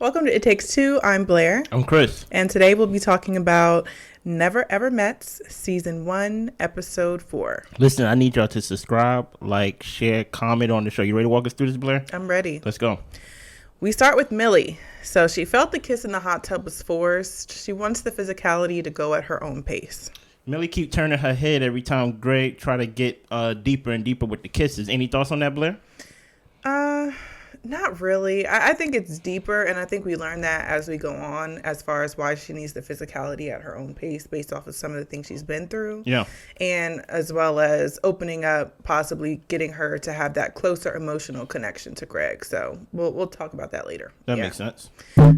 Welcome to It Takes Two. I'm Blair. I'm Chris. And today we'll be talking about Never Ever Met's Season 1, Episode 4. Listen, I need y'all to subscribe, like, share, comment on the show. You ready to walk us through this, Blair? I'm ready. Let's go. We start with Millie. So she felt the kiss in the hot tub was forced. She wants the physicality to go at her own pace. Millie keep turning her head every time Greg try to get deeper and deeper with the kisses. Any thoughts on that, Blair? Not really. I think it's deeper, and I think we learn that as we go on as far as why she needs the physicality at her own pace based off of some of the things she's been through. Yeah. And as well as opening up, possibly getting her to have that closer emotional connection to Greg. So we'll talk about that later. That makes sense.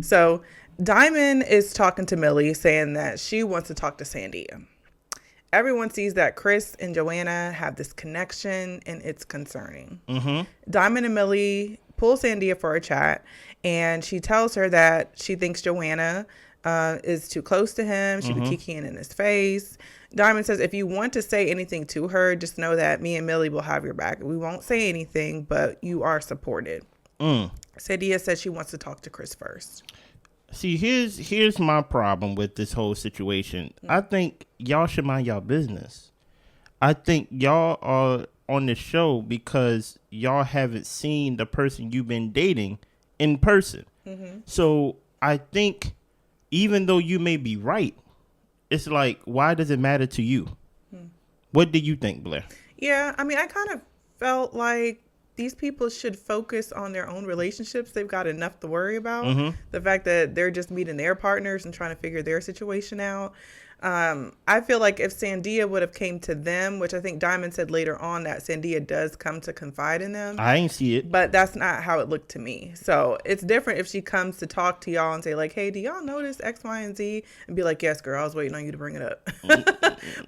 So Diamond is talking to Millie, saying that she wants to talk to Sandia. Everyone sees that Chris and JoAnna have this connection, and it's concerning. Mm-hmm. Diamond and Millie pull Sandia for a chat, and she tells her that she thinks JoAnna is too close to him. She be kikiing in his face. Diamond says, if you want to say anything to her, just know that me and Millie will have your back. We won't say anything, but you are supported. Sandia says she wants to talk to Chris first. See, here's my problem with this whole situation. I think y'all should mind y'all business. I think y'all are on the show because y'all haven't seen the person you've been dating in person. So I think even though you may be right, it's like, why does it matter to you? What do you think, Blair? Yeah, I mean, I kind of felt like these people should focus on their own relationships. They've got enough to worry about. The fact that they're just meeting their partners and trying to figure their situation out. I feel like if Sandia would have came to them, which I think Diamond said later on that Sandia does come to confide in them. I ain't see it. But that's not how it looked to me. So it's different if she comes to talk to y'all and say like, hey, do y'all notice X, Y, and Z? And be like, yes, girl, I was waiting on you to bring it up.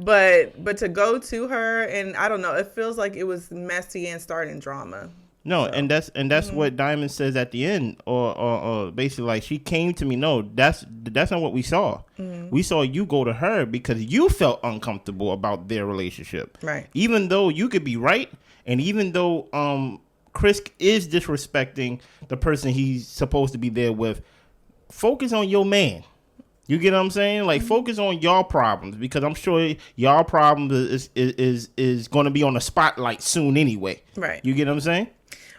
But to go to her, and I don't know, it feels like it was messy and starting drama. No, so. and that's what Diamond says at the end, or basically like she came to me. No, that's not what we saw. We saw you go to her because you felt uncomfortable about their relationship. Right. Even though you could be right, and even though Chris is disrespecting the person he's supposed to be there with, focus on your man. You get what I'm saying? Like focus on y'all problems, because I'm sure y'all problems is going to be on the spotlight soon anyway. Right. You get what I'm saying?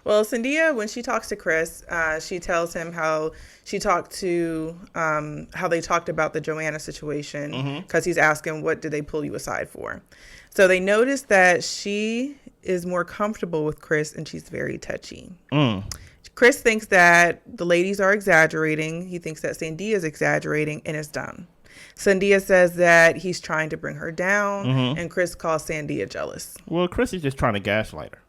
Well, Sandia, when she talks to Chris, she tells him how she talked to, how they talked about the JoAnna situation, because he's asking, what did they pull you aside for? So they notice that she is more comfortable with Chris and she's very touchy. Chris thinks that the ladies are exaggerating. He thinks that Sandia is exaggerating, and it's done. Sandia says that he's trying to bring her down, and Chris calls Sandia jealous. Well, Chris is just trying to gaslight her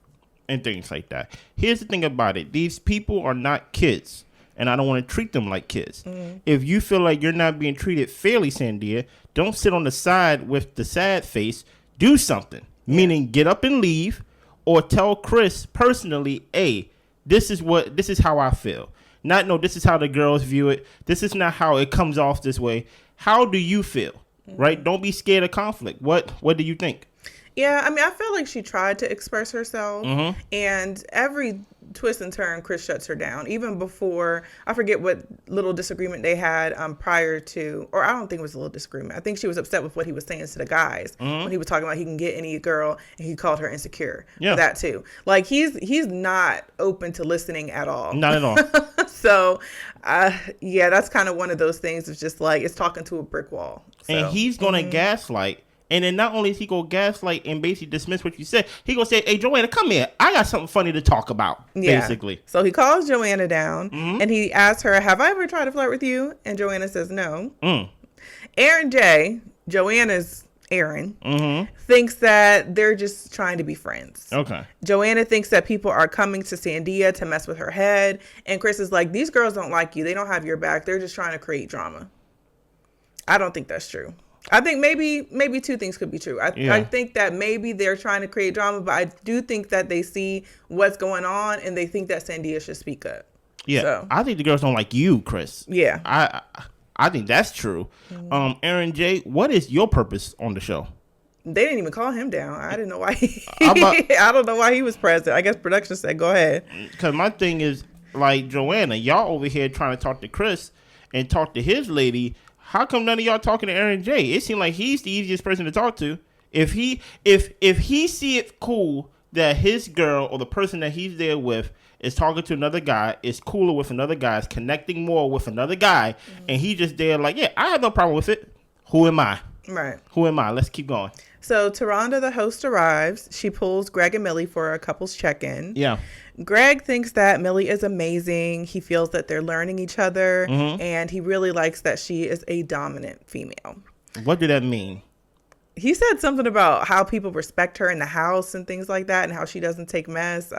and things like that. Here's the thing about it. These people are not kids, and I don't want to treat them like kids. If you feel like you're not being treated fairly, Sandia, don't sit on the side with the sad face. Do something, meaning get up and leave, or tell Chris personally, hey, this is how I feel. Not, no, this is how the girls view it. This is not how it comes off this way. How do you feel? Right? Don't be scared of conflict. What do you think? Yeah, I mean, I feel like she tried to express herself, and every twist and turn, Chris shuts her down. Even before, I forget what little disagreement they had prior to, or I don't think it was a little disagreement. I think she was upset with what he was saying to the guys when he was talking about he can get any girl, and he called her insecure. Yeah, for that too. Like he's not open to listening at all. Not at all. So, yeah, that's kind of one of those things. It's just like it's talking to a brick wall. So. And he's gonna gaslight. And then not only is he going to gaslight and basically dismiss what you said, he going to say, hey, JoAnna, come here. I got something funny to talk about, basically. So he calls JoAnna down, and he asks her, have I ever tried to flirt with you? And JoAnna says no. Aaron J., JoAnna's Aaron, thinks that they're just trying to be friends. Okay. JoAnna thinks that people are coming to Sandia to mess with her head. And Chris is like, these girls don't like you. They don't have your back. They're just trying to create drama. I don't think that's true. I think maybe two things could be true. I think that maybe they're trying to create drama, but I do think that they see what's going on and they think that Sandia should speak up. Yeah, so. I think the girls don't like you, Chris. Yeah. I think that's true. Aaron J., what is your purpose on the show? They didn't even call him down. I didn't know why I don't know why he was present. I guess production said, go ahead. Because my thing is, like JoAnna, y'all over here trying to talk to Chris and talk to his lady. How come none of y'all talking to Aaron J? It seemed like he's the easiest person to talk to. If he see it cool that his girl or the person that he's there with is talking to another guy, is cooler with another guy, is connecting more with another guy, and he just there like, yeah, I have no problem with it. Who am I? Right. Who am I? Let's keep going. So Taronda, the host, arrives. She pulls Greg and Millie for a couple's check-in. Yeah. Greg thinks that Millie is amazing. He feels that they're learning each other, and he really likes that she is a dominant female. What did that mean? He said something about how people respect her in the house and things like that, and how she doesn't take mess.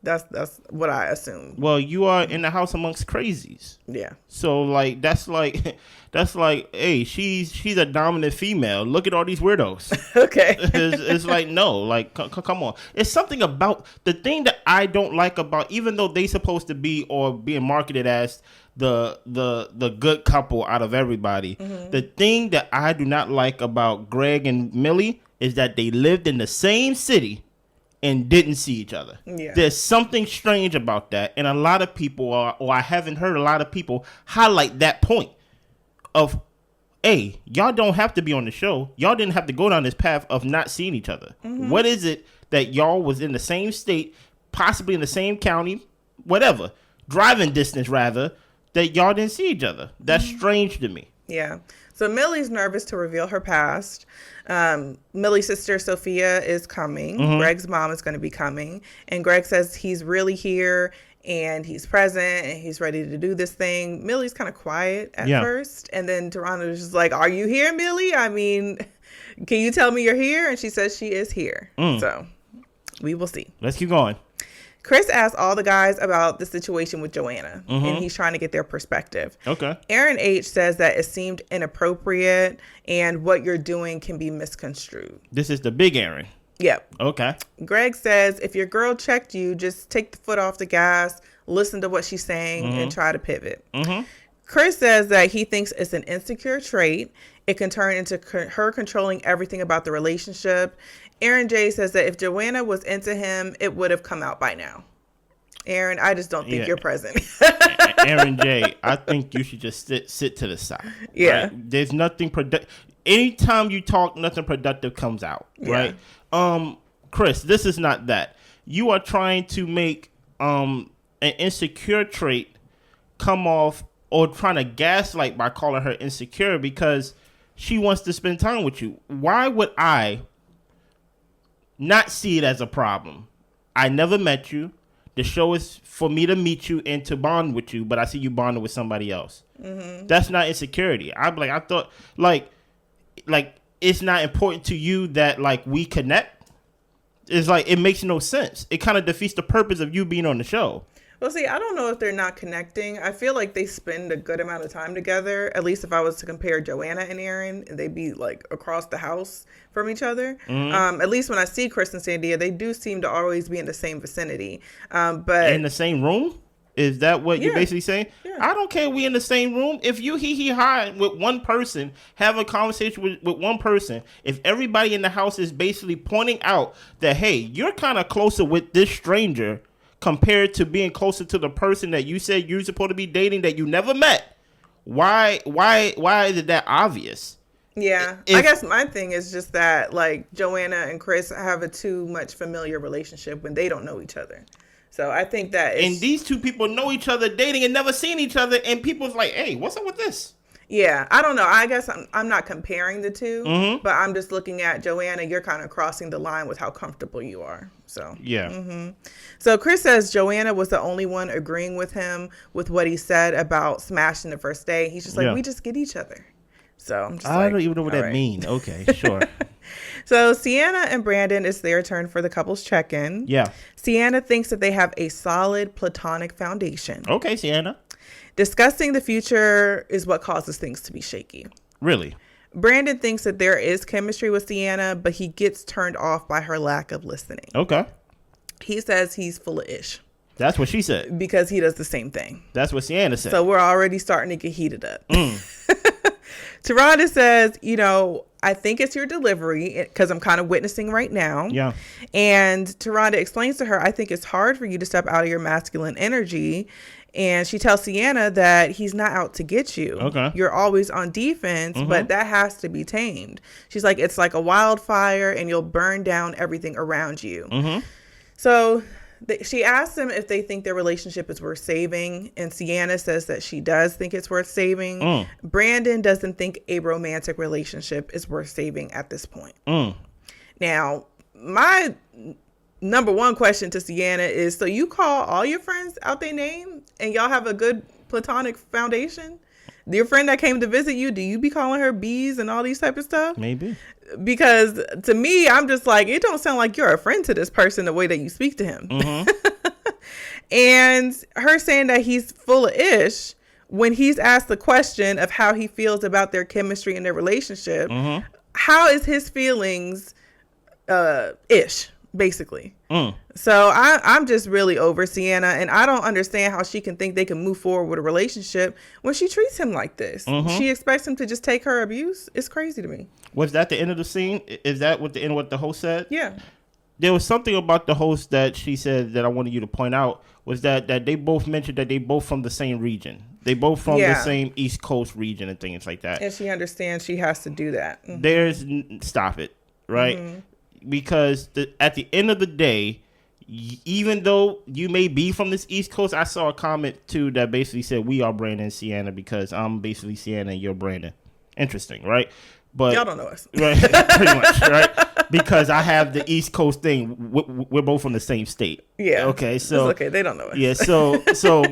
That's what I assume. Well, you are in the house amongst crazies. Yeah. So like that's like, hey, she's a dominant female. Look at all these weirdos. Okay. It's like, no, like come on. It's something about the thing that I don't like about, even though they supposed to be or being marketed as the good couple out of everybody. The thing that I do not like about Greg and Millie is that they lived in the same city and didn't see each other. Yeah. There's something strange about that, and a lot of people or I haven't heard a lot of people highlight that point of, hey, y'all don't have to be on the show. Y'all didn't have to go down this path of not seeing each other. What is it that y'all was in the same state, possibly in the same county, whatever, driving distance rather, that y'all didn't see each other? That's strange to me. Yeah. So Millie's nervous to reveal her past. Millie's sister Sophia is coming. Greg's mom is going to be coming. And Greg says he's really here and he's present and he's ready to do this thing. Millie's kind of quiet at first. And then Taronda is just like, are you here, Millie? I mean, can you tell me you're here? And she says she is here. So we will see. Let's keep going. Chris asks all the guys about the situation with JoAnna, and he's trying to get their perspective. Okay. Aaron H. says that it seemed inappropriate and what you're doing can be misconstrued. This is the big Aaron. Yep. Okay. Greg says if your girl checked you, just take the foot off the gas, listen to what she's saying, and try to pivot. Chris says that he thinks it's an insecure trait. It can turn into her controlling everything about the relationship. Aaron J says that if JoAnna was into him, it would have come out by now. Aaron, I just don't think you're present. Aaron J, I think you should just sit to the side. Yeah. Right? There's nothing productive. Anytime you talk, nothing productive comes out. Right. Chris, this is not that. You are trying to make an insecure trait come off, or trying to gaslight by calling her insecure because she wants to spend time with you. Why would I not see it as a problem? I never met you. The show is for me to meet you and to bond with you, but I see you bonding with somebody else. That's not insecurity. I'm like, I thought like it's not important to you that like we connect. It's like, it makes no sense. It kind of defeats the purpose of you being on the show. Well, see, I don't know if they're not connecting. I feel like they spend a good amount of time together. At least if I was to compare JoAnna and Aaron, they'd be like across the house from each other. At least when I see Chris and Sandia, they do seem to always be in the same vicinity. But in the same room? Is that what you're basically saying? Yeah. I don't care. We in the same room. If you high with one person, have a conversation with one person. If everybody in the house is basically pointing out that, hey, you're kind of closer with this stranger compared to being closer to the person that you said you're supposed to be dating that you never met. Why is it that obvious? Yeah. I guess my thing is just that like JoAnna and Chris have a too much familiar relationship when they don't know each other. So I think that and these two people know each other, dating and never seen each other, and people's like, hey, what's up with this? Yeah, I don't know. I guess I'm not comparing the two, but I'm just looking at JoAnna. You're kind of crossing the line with how comfortable you are. So yeah. So Chris says JoAnna was the only one agreeing with him with what he said about smashing the first day. He's just like, we just get each other. So I'm just I don't even know what that means. Okay, sure. So Sienna and Brandan, it's their turn for the couple's check-in. Yeah. Sienna thinks that they have a solid platonic foundation. Okay, Sienna. Discussing the future is what causes things to be shaky. Really? Brandan thinks that there is chemistry with Sienna, but he gets turned off by her lack of listening. Okay. He says he's full of ish. That's what she said. Because he does the same thing. That's what Sienna said. So we're already starting to get heated up. Taronda says, I think it's your delivery because I'm kind of witnessing right now. Yeah. And Taronda explains to her, I think it's hard for you to step out of your masculine energy. And she tells Sienna that he's not out to get you. Okay. You're always on defense, but that has to be tamed. She's like, it's like a wildfire and you'll burn down everything around you. So she asks them if they think their relationship is worth saving. And Sienna says that she does think it's worth saving. Brandan doesn't think a romantic relationship is worth saving at this point. Now, my number one question to Sienna is, so you call all your friends out their name and y'all have a good platonic foundation? Your friend that came to visit you, do you be calling her bees and all these type of stuff? Maybe. Because to me, I'm just like, it don't sound like you're a friend to this person the way that you speak to him. And her saying that he's full of ish when he's asked the question of how he feels about their chemistry and their relationship. How is his feelings ish? Basically. So I'm just really over Sienna, and I don't understand how she can think they can move forward with a relationship when she treats him like this. She expects him to just take her abuse. It's crazy to me. Was that the end of the scene? Is that what the end of what the host said? Yeah. There was something about the host that she said that I wanted you to point out, was that they both mentioned that they both from the same region. They both from the same East Coast region and things like that. And she understands she has to do that. Stop it, right? Because at the end of the day, even though you may be from this East Coast, I saw a comment too that basically said we are Brandan and Sienna because I'm basically Sienna and you're Brandan. Interesting, right? But y'all don't know us, right? Pretty much, right? Because I have the East Coast thing. We're both from the same state. Yeah. Okay. So it's okay, they don't know us. Yeah. So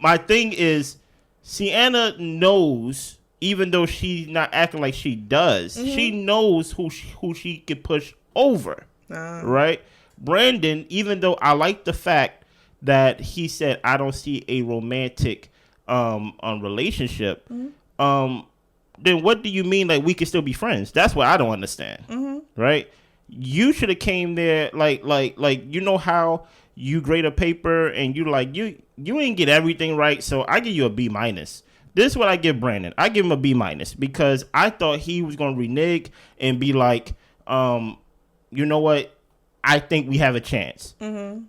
my thing is, Sienna knows, even though she's not acting like she does, she knows who she could push over, right? Brandan, even though I like the fact that he said I don't see a romantic relationship, then what do you mean like we can still be friends? That's what I don't understand, right? You should have came there like you know how you grade a paper and you like you ain't get everything right, so I give you a B minus. This is what I give Brandan. I give him a B minus because I thought he was gonna renege and be like, you know what? I think we have a chance.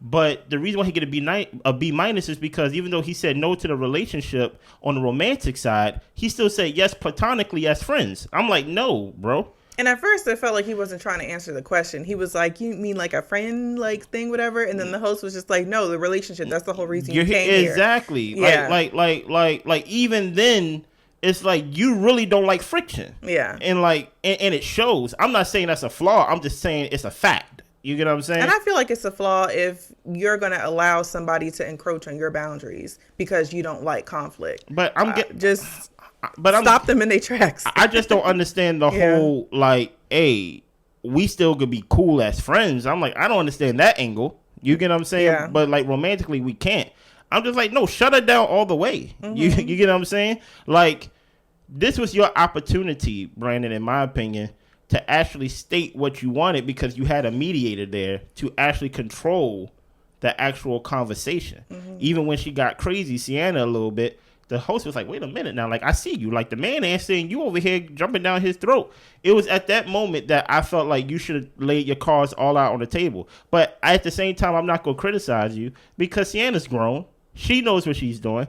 But the reason why he get a B minus is because even though he said no to the relationship on the romantic side, he still said yes platonically as friends. I'm like, no, bro. And at first, it felt like he wasn't trying to answer the question. He was like, you mean like a friend like thing, whatever? And then the host was just like, no, the relationship. That's the whole reason you came here. Exactly. Yeah. Like even then, it's like you really don't like friction. Yeah. And and it shows. I'm not saying that's a flaw. I'm just saying it's a fact. You get what I'm saying? And I feel like it's a flaw if you're going to allow somebody to encroach on your boundaries because you don't like conflict. But stop them in their tracks. I just don't understand the whole hey, we still could be cool as friends. I'm like, I don't understand that angle. You get what I'm saying? Yeah. But romantically, we can't. I'm just like, no, shut it down all the way. You get what I'm saying? Like, this was your opportunity, Brandan, in my opinion, to actually state what you wanted because you had a mediator there to actually control the actual conversation. Even when she got crazy, Sienna, a little bit, the host was like, wait a minute now. Like, I see you. Like, the man ain't saying you over here jumping down his throat. It was at that moment that I felt like you should have laid your cards all out on the table. But at the same time, I'm not going to criticize you because Sienna's grown. She knows what she's doing.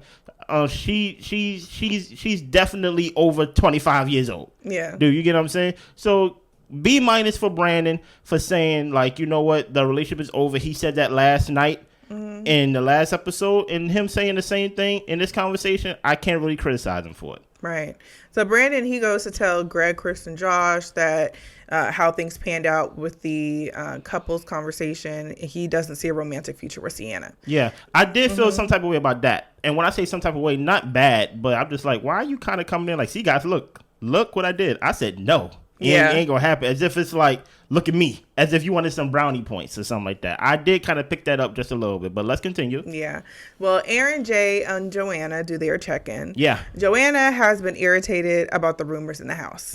She's definitely over 25 years old. Yeah. Dude, you get what I'm saying? So B minus for Brandan for saying you know what, the relationship is over. He said that last night in the last episode, and him saying the same thing in this conversation, I can't really criticize him for it. Right. So Brandan, he goes to tell Greg, Chris, and Josh that how things panned out with the couples conversation. He doesn't see a romantic future with Sienna. Yeah, I did feel some type of way about that. And when I say some type of way, not bad, but I'm just like, why are you kind of coming in like, see, guys, look what I did. I said no. It ain't gonna happen. As if it's like, look at me. As if you wanted some brownie points or something like that. I did kind of pick that up just a little bit, but let's continue. Yeah. Well, Aaron, Jay, and JoAnna do their check-in. Yeah. JoAnna has been irritated about the rumors in the house.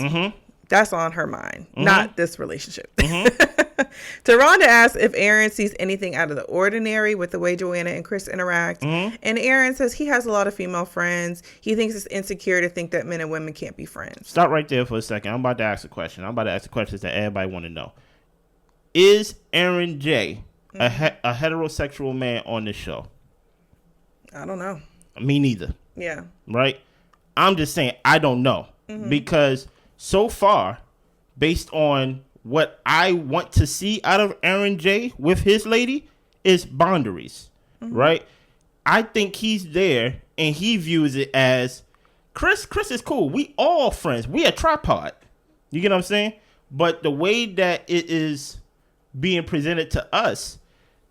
That's on her mind, not this relationship. Rhonda asks if Aaron sees anything out of the ordinary with the way JoAnna and Chris interact. Mm-hmm. And Aaron says he has a lot of female friends. He thinks it's insecure to think that men and women can't be friends. Stop right there for a second. I'm about to ask a question. I'm about to ask the questions that everybody want to know. Is Aaron J a heterosexual man on this show? I don't know. Me neither. Yeah. Right? I'm just saying I don't know. Mm-hmm. Because so far, based on what I want to see out of Aaron J with his lady, is boundaries. Mm-hmm. Right? I think he's there and he views it as Chris is cool. We all friends. We a tripod. You get what I'm saying? But the way that it is being presented to us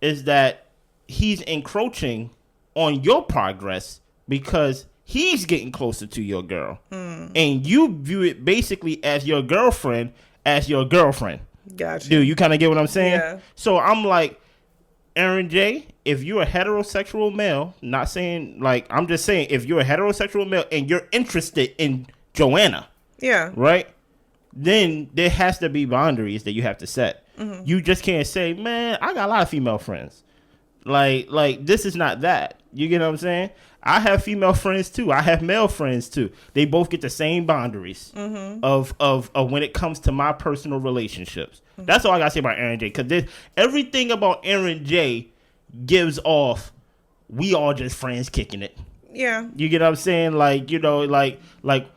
is that he's encroaching on your progress because he's getting closer to your girl. And you view it basically as your girlfriend. Gotcha. Dude, you kind of get what I'm saying? Yeah. So I'm like, Aaron J, if you're a heterosexual male, not saying like, I'm just saying if you're a heterosexual male and you're interested in JoAnna, yeah, right? Then there has to be boundaries that you have to set. Mm-hmm. You just can't say, man, I got a lot of female friends. Like this is not that. You get what I'm saying? I have female friends too. I have male friends too. They both get the same boundaries of when it comes to my personal relationships. Mm-hmm. That's all I gotta say about Aaron J. Because everything about Aaron J gives off we all just friends kicking it. Yeah. You get what I'm saying? Like, you know, like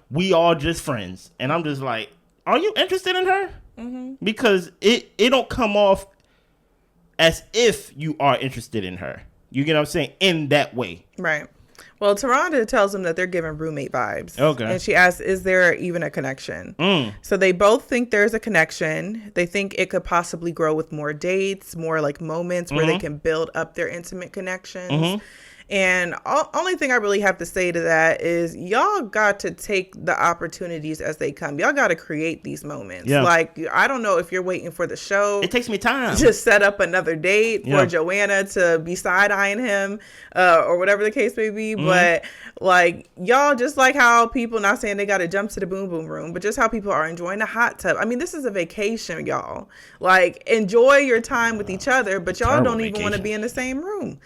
we all just friends. And I'm just like, are you interested in her? Mm-hmm. Because it don't come off as if you are interested in her. You get what I'm saying? In that way. Right. Well, Rhonda tells him that they're giving roommate vibes. Okay. And she asks, is there even a connection? So they both think there's a connection. They think it could possibly grow with more dates, more like moments where they can build up their intimate connections. And only thing I really have to say to that is y'all got to take the opportunities as they come. Y'all got to create these moments. Yeah. Like, I don't know if you're waiting for the show. It takes me time. To set up another date for JoAnna to be side-eyeing him or whatever the case may be. But, like, y'all, just like how people, not saying they got to jump to the boom boom room, but just how people are enjoying the hot tub. I mean, this is a vacation, y'all. Like, enjoy your time with each other, but y'all don't even want to be in the same room.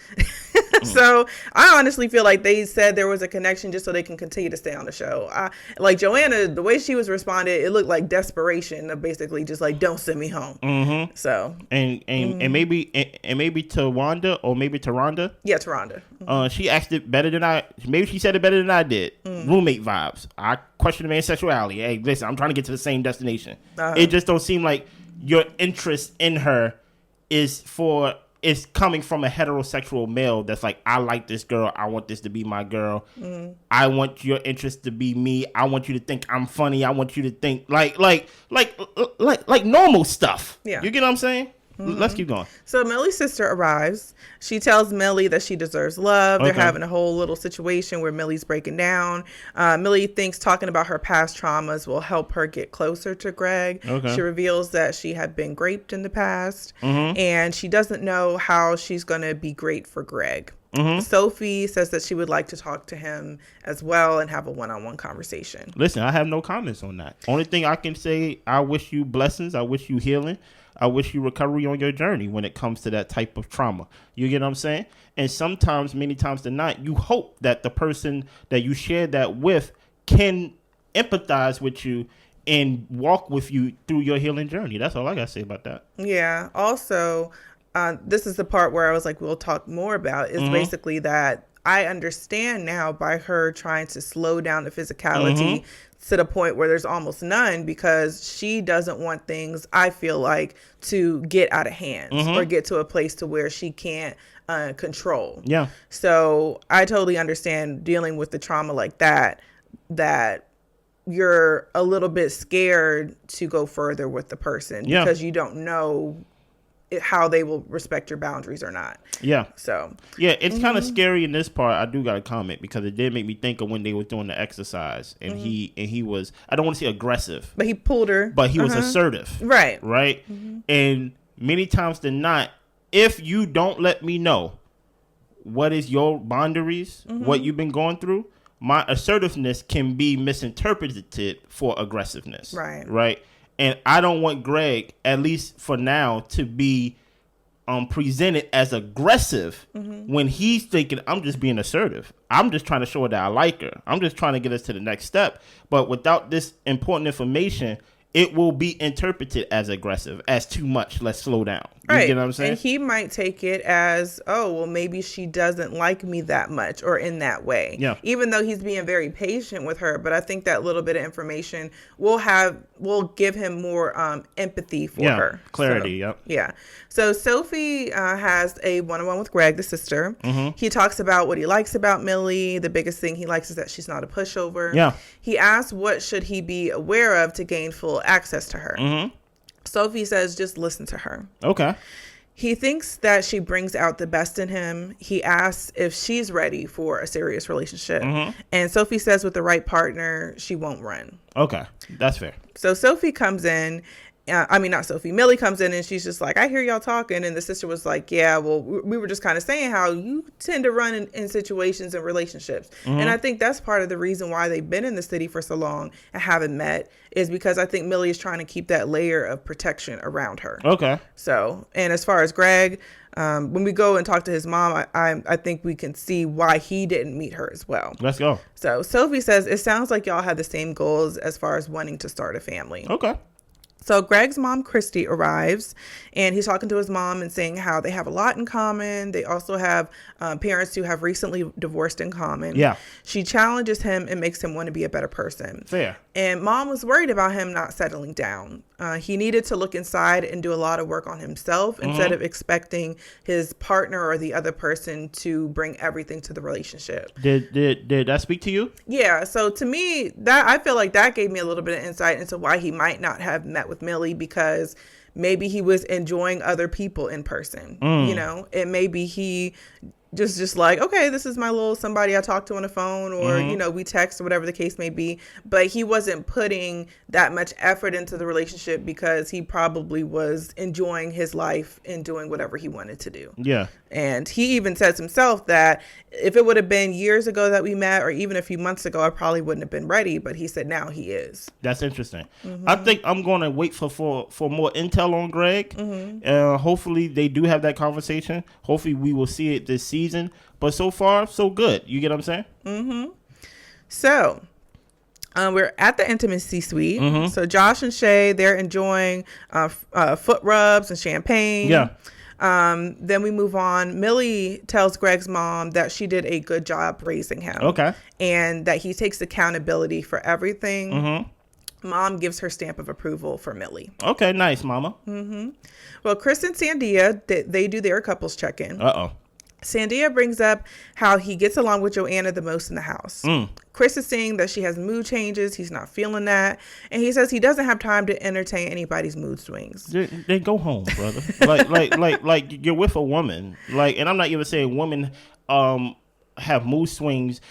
So I honestly feel like they said there was a connection just so they can continue to stay on the show. Like JoAnna, the way she was responded, it looked like desperation of basically just like, don't send me home. Mm-hmm. So and maybe to Wanda or maybe to Rhonda. Yeah, to Rhonda. Mm-hmm. She asked it better than I. Maybe she said it better than I did. Roommate vibes. I question the man's sexuality. Hey, listen, I'm trying to get to the same destination. It just don't seem like your interest in her is coming from a heterosexual male that's like, I like this girl. I want this to be my girl. I want your interest to be me. I want you to think I'm funny. I want you to think like normal stuff. Yeah. You get what I'm saying? Let's keep going. So Millie's sister arrives. She tells Millie that she deserves love. They're having a whole little situation where Millie's breaking down. Millie thinks talking about her past traumas will help her get closer to Greg. She reveals that she had been raped in the past, and she doesn't know how she's going to be great for Greg. Sophie says that she would like to talk to him as well and have a one-on-one conversation. Listen, I have no comments on that. Only thing I can say, I wish you blessings. I wish you healing. I wish you recovery on your journey when it comes to that type of trauma. You get what I'm saying? And sometimes, many times than not, you hope that the person that you share that with can empathize with you and walk with you through your healing journey. That's all I got to say about that. Yeah. Also, this is the part where I was like, we'll talk more about is basically that I understand now by her trying to slow down the physicality to the point where there's almost none, because she doesn't want things, I feel like, to get out of hand or get to a place to where she can't control. Yeah. So I totally understand dealing with the trauma like that you're a little bit scared to go further with the person because you don't know how they will respect your boundaries or not. Yeah. So. Yeah, it's kind of scary in this part. I do got to comment because it did make me think of when they was doing the exercise and he was, I don't want to say aggressive. But he pulled her. But he was assertive. Right. Right? And many times than not, if you don't let me know what is your boundaries, what you've been going through, my assertiveness can be misinterpreted for aggressiveness. Right. Right. And I don't want Greg, at least for now, to be presented as aggressive when he's thinking, I'm just being assertive. I'm just trying to show her that I like her. I'm just trying to get us to the next step. But without this important information, it will be interpreted as aggressive, as too much. Let's slow down. You get what I'm saying? And he might take it as, oh, well, maybe she doesn't like me that much or in that way. Yeah. Even though he's being very patient with her. But I think that little bit of information will give him more empathy for her. Clarity, Yeah. So Sophie has a one-on-one with Greg, the sister. He talks about what he likes about Millie. The biggest thing he likes is that she's not a pushover. Yeah. He asks what should he be aware of to gain full access to her. Sophie says, just listen to her. Okay. He thinks that she brings out the best in him. He asks if she's ready for a serious relationship. And Sophie says with the right partner, she won't run. Okay. That's fair. So Sophie comes in. Not Sophie. Millie comes in and she's just like, I hear y'all talking. And the sister was like, yeah, well, we were just kind of saying how you tend to run in situations and relationships. And I think that's part of the reason why they've been in the city for so long and haven't met is because I think Millie is trying to keep that layer of protection around her. Okay. So, and as far as Greg, when we go and talk to his mom, I think we can see why he didn't meet her as well. Let's go. So Sophie says, it sounds like y'all have the same goals as far as wanting to start a family. Okay. So Greg's mom, Christy, arrives, and he's talking to his mom and saying how they have a lot in common. They also have parents who have recently divorced in common. Yeah. She challenges him and makes him want to be a better person. Fair. And mom was worried about him not settling down. He needed to look inside and do a lot of work on himself instead of expecting his partner or the other person to bring everything to the relationship. Did that speak to you? Yeah. So to me, that I feel like that gave me a little bit of insight into why he might not have met with Millie, because maybe he was enjoying other people in person, and maybe he just like, okay, this is my little somebody I talked to on the phone, or, we text or whatever the case may be. But he wasn't putting that much effort into the relationship because he probably was enjoying his life and doing whatever he wanted to do. Yeah. And he even says himself that if it would have been years ago that we met, or even a few months ago, I probably wouldn't have been ready. But he said now he is. That's interesting. I think I'm going to wait for more intel on Greg. Hopefully they do have that conversation. Hopefully we will see it this season. But so far, so good. You get what I'm saying? So we're at the intimacy suite. So Josh and Shay, they're enjoying foot rubs and champagne. Yeah. Then we move on. Millie tells Greg's mom that she did a good job raising him. Okay. And that he takes accountability for everything. Mom gives her stamp of approval for Millie. Okay, nice, mama. Well, Chris and Sandia, they do their couples check-in. Uh-oh. Sandia brings up how he gets along with JoAnna the most in the house. Chris is saying that she has mood changes. He's not feeling that. And he says he doesn't have time to entertain anybody's mood swings. Then go home, brother. like you're with a woman. And I'm not even saying women have mood swings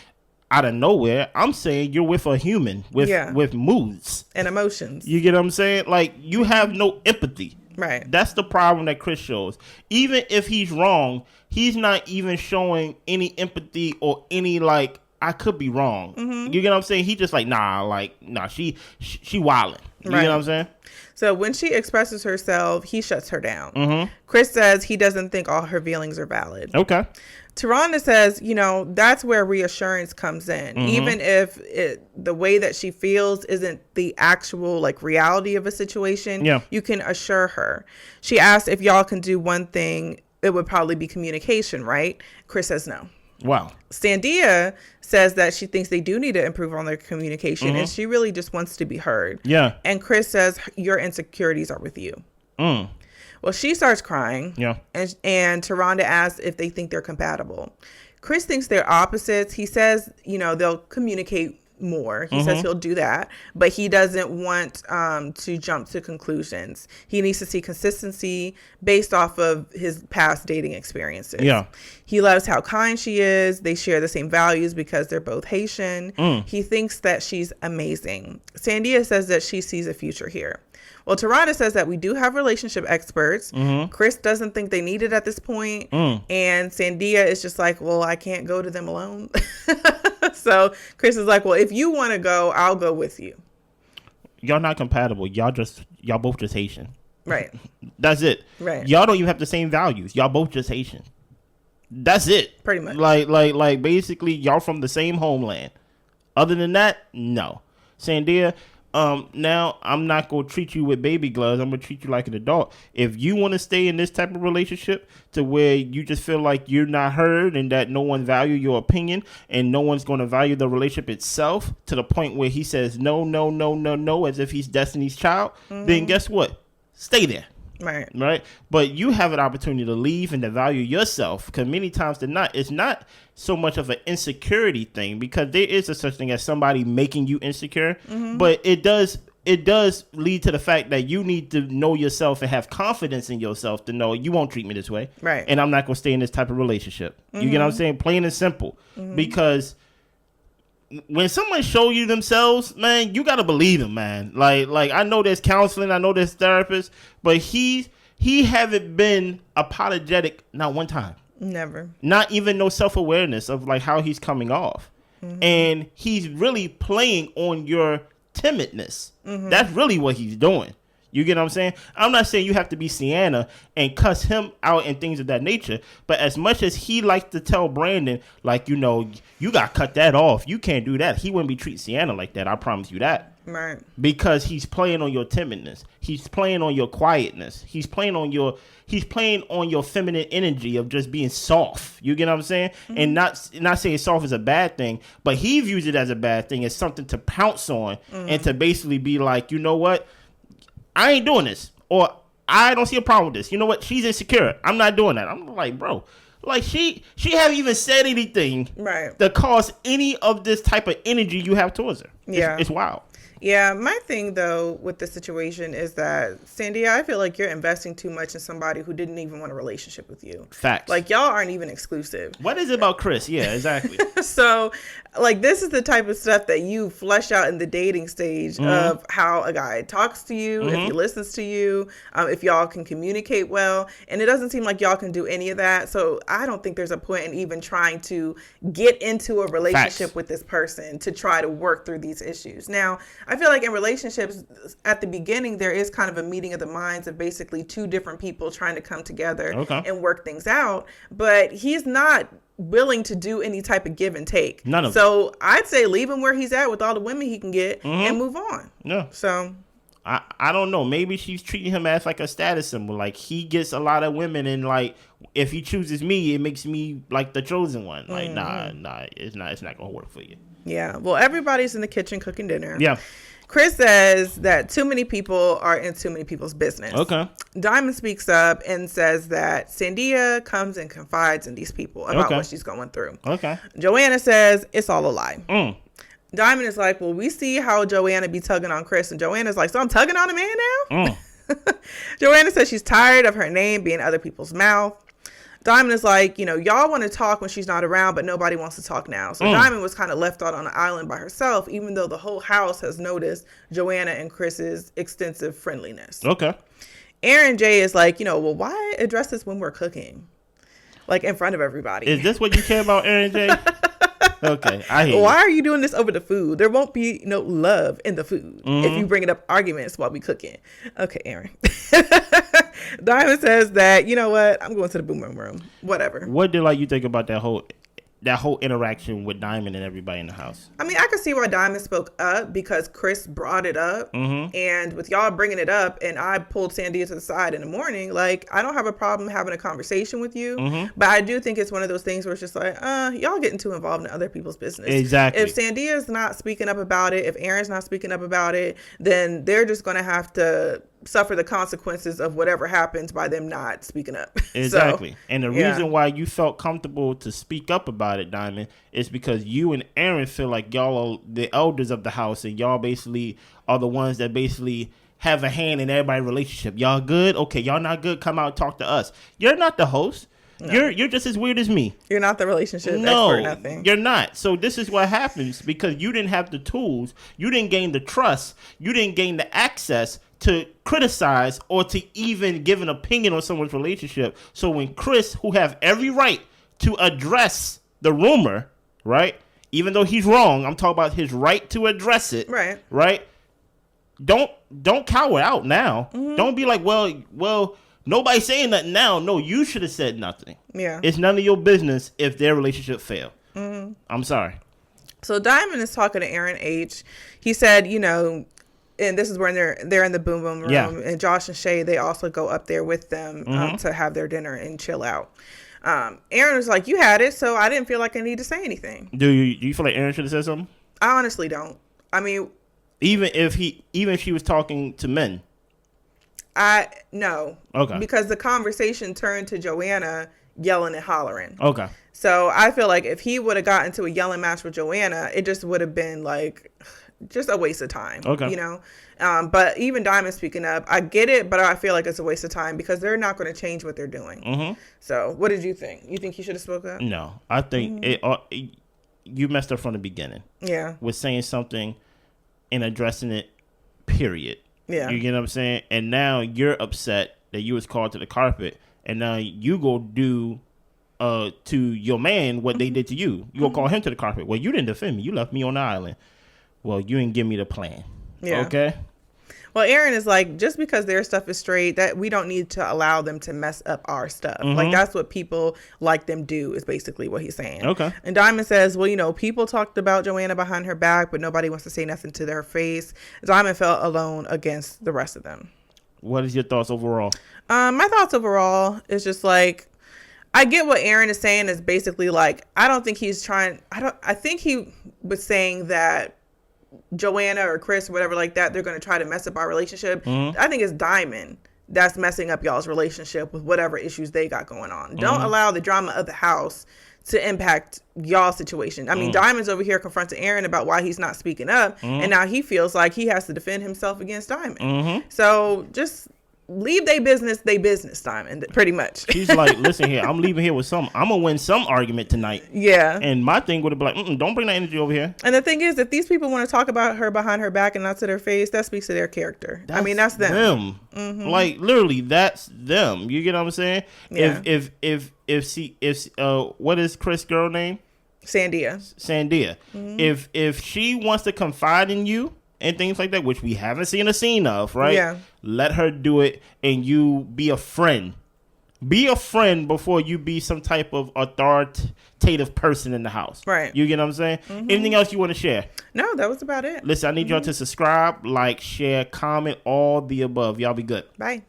out of nowhere. I'm saying you're with a human with moods. And emotions. You get what I'm saying? Like, you have no empathy. Right. That's the problem that Chris shows. Even if he's wrong, he's not even showing any empathy or any, I could be wrong. You get what I'm saying? He just she wildin'. You get what I'm saying? So when she expresses herself, he shuts her down. Chris says he doesn't think all her feelings are valid. Okay. Taronda says, that's where reassurance comes in. Even if the way that she feels isn't the actual reality of a situation, you can assure her. She asks if y'all can do one thing, it would probably be communication, right? Chris says no. Wow. Sandia says that she thinks they do need to improve on their communication, and she really just wants to be heard. Yeah. And Chris says your insecurities are with you. Well, she starts crying. Yeah. And Taronda asks if they think they're compatible. Chris thinks they're opposites. He says, they'll communicate more. He says he'll do that, but he doesn't want to jump to conclusions. He needs to see consistency based off of his past dating experiences. Yeah. He loves how kind she is. They share the same values because they're both Haitian. He thinks that she's amazing. Sandia says that she sees a future here. Well, Taronda says that we do have relationship experts. Chris doesn't think they need it at this point. And Sandia is just like, well, I can't go to them alone. So Chris is like, well, if you want to go, I'll go with you. Y'all not compatible. Y'all just y'all both just Haitian. Right. That's it. Right. Y'all don't even have the same values. Y'all both just Haitian. That's it. Pretty much. Like basically y'all from the same homeland. Other than that, no. Sandia, now I'm not gonna treat you with baby gloves. I'm gonna treat you like an adult. If you want to stay in this type of relationship to where you just feel like you're not heard and that no one value your opinion and no one's gonna value the relationship itself to the point where he says no, as if he's Destiny's Child, then guess what? Stay there. Right. But you have an opportunity to leave and to value yourself, because many times than not, it's not so much of an insecurity thing, because there is a such thing as somebody making you insecure. But it does lead to the fact that you need to know yourself and have confidence in yourself to know you won't treat me this way. Right. And I'm not going to stay in this type of relationship. You get what I'm saying? Plain and simple. Because when someone show you themselves, man, you gotta believe them, man. Like I know there's counseling, I know there's therapists, but he haven't been apologetic not one time. Never. Not even no self-awareness of like how he's coming off. And he's really playing on your timidness. That's really what he's doing. You get what I'm saying? I'm not saying you have to be Sienna and cuss him out and things of that nature, but as much as he likes to tell Brandan, like, you know, you got to cut that off. You can't do that. He wouldn't be treating Sienna like that. I promise you that. Right. Because he's playing on your timidness. He's playing on your quietness. He's playing on your feminine energy of just being soft. You get what I'm saying? And not saying soft is a bad thing, but he views it as a bad thing, as something to pounce on and to basically be like, you know what? I ain't doing this, or I don't see a problem with this. You know what? She's insecure. I'm not doing that. I'm like, bro, like she haven't even said anything that cause any of this type of energy you have towards her. It's wild. Yeah, my thing, though, with this situation is that, Sandia, I feel like you're investing too much in somebody who didn't even want a relationship with you. Facts. Like, y'all aren't even exclusive. What is it about Chris? Yeah, exactly. So, like, this is the type of stuff that you flesh out in the dating stage of how a guy talks to you, if he listens to you, if y'all can communicate well. And it doesn't seem like y'all can do any of that. So, I don't think there's a point in even trying to get into a relationship with this person to try to work through these issues. Now, I feel like in relationships, at the beginning, there is kind of a meeting of the minds of basically two different people trying to come together and work things out. But he's not willing to do any type of give and take. None of So I'd say leave him where he's at with all the women he can get and move on. Yeah. So I don't know. Maybe she's treating him as like a status symbol. Like he gets a lot of women, and like if he chooses me, it makes me like the chosen one. Like nah, it's not gonna work for you. Yeah. Well, everybody's in the kitchen cooking dinner. Yeah. Chris says that too many people are in too many people's business. Okay. Diamond speaks up and says that Sandia comes and confides in these people about what she's going through. Okay. JoAnna says it's all a lie. Diamond is like, well, we see how JoAnna be tugging on Chris. And JoAnna's like, so I'm tugging on a man now? JoAnna says she's tired of her name being other people's mouth. Diamond is like, you know, y'all want to talk when she's not around, but nobody wants to talk now. So Diamond was kind of left out on an island by herself, even though the whole house has noticed JoAnna and Chris's extensive friendliness. Okay. Aaron J is like, you know, well, why address this when we're cooking? Like in front of everybody. Is this what you care about, Aaron J? Okay, I hear you. Why are you doing this over the food? There won't be no love in the food if you bring it up arguments while we cooking. Okay, Aaron. Diamond says that, you know what? I'm going to the boom room. Whatever. What did you think about that whole interaction with Diamond and everybody in the house? I mean, I could see why Diamond spoke up because Chris brought it up. And with y'all bringing it up, and I pulled Sandia to the side in the morning, like, I don't have a problem having a conversation with you. But I do think it's one of those things where it's just like, y'all getting too involved in other people's business. Exactly. If Sandia's not speaking up about it, if Aaron's not speaking up about it, then they're just going to have to suffer the consequences of whatever happens by them not speaking up. Exactly. And the reason why you felt comfortable to speak up about it, Diamond, is because you and Aaron feel like y'all are the elders of the house, and y'all basically are the ones that basically have a hand in everybody's relationship. Y'all good? Okay, y'all not good? Come out and talk to us. You're not the host. No. You're just as weird as me. You're not the relationship expert, nothing. You're not. So this is what happens because you didn't have the tools. You didn't gain the trust. You didn't gain the access to criticize or to even give an opinion on someone's relationship. So when Chris, who have every right to address the rumor, right? Even though he's wrong, I'm talking about his right to address it. Right. Right? Don't don't cower out now. Don't be like, well, nobody's saying nothing now. No, you should have said nothing. Yeah. It's none of your business if their relationship failed. I'm sorry. So Diamond is talking to Aaron H. He said, and this is when they're in the boom boom room, and Josh and Shay, they also go up there with them to have their dinner and chill out. Aaron was like, you had it, so I didn't feel like I need to say anything. Do you feel like Aaron should have said something? I honestly don't. I mean, even if she was talking to men. No. Okay. Because the conversation turned to JoAnna yelling and hollering. Okay. So I feel like if he would have gotten into a yelling match with JoAnna, it just would have been like just a waste of time. Okay. But even Diamond speaking up, I get it, but I feel like it's a waste of time because they're not going to change what they're doing. So what did you think? You think he should have spoke up? No, I think you messed up from the beginning. Yeah. With saying something and addressing it, period. Yeah. You get what I'm saying? And now you're upset that you was called to the carpet, and now you go do to your man what they did to you. You go call him to the carpet. Well, you didn't defend me. You left me on the island. Well, you didn't give me the plan. Yeah. Okay? Well, Aaron is like, just because their stuff is straight, that we don't need to allow them to mess up our stuff. Like, that's what people like them do, is basically what he's saying. Okay. And Diamond says, well, people talked about JoAnna behind her back, but nobody wants to say nothing to their face. Diamond felt alone against the rest of them. What is your thoughts overall? My thoughts overall is just like, I get what Aaron is saying is basically like, I think he was saying that JoAnna or Chris or whatever like that, they're going to try to mess up our relationship. I think it's Diamond that's messing up y'all's relationship with whatever issues they got going on. Don't allow the drama of the house to impact y'all's situation. I mean, Diamond's over here confronting Aaron about why he's not speaking up, and now he feels like he has to defend himself against Diamond. So just leave they business, Diamond, pretty much. He's like, listen here, I'm leaving here with I'm going to win some argument tonight. Yeah. And my thing would have been like, don't bring that energy over here. And the thing is, if these people want to talk about her behind her back and not to their face, that speaks to their character. That's them. Like, literally, that's them. You get what I'm saying? Yeah. If what is Chris' girl name? Sandia. If she wants to confide in you and things like that, which we haven't seen a scene of, right? Yeah. Let her do it, and you be a friend. Be a friend before you be some type of authoritative person in the house. Right. You get what I'm saying? Anything else you want to share? No, that was about it. Listen, I need y'all to subscribe, like, share, comment, all the above. Y'all be good. Bye.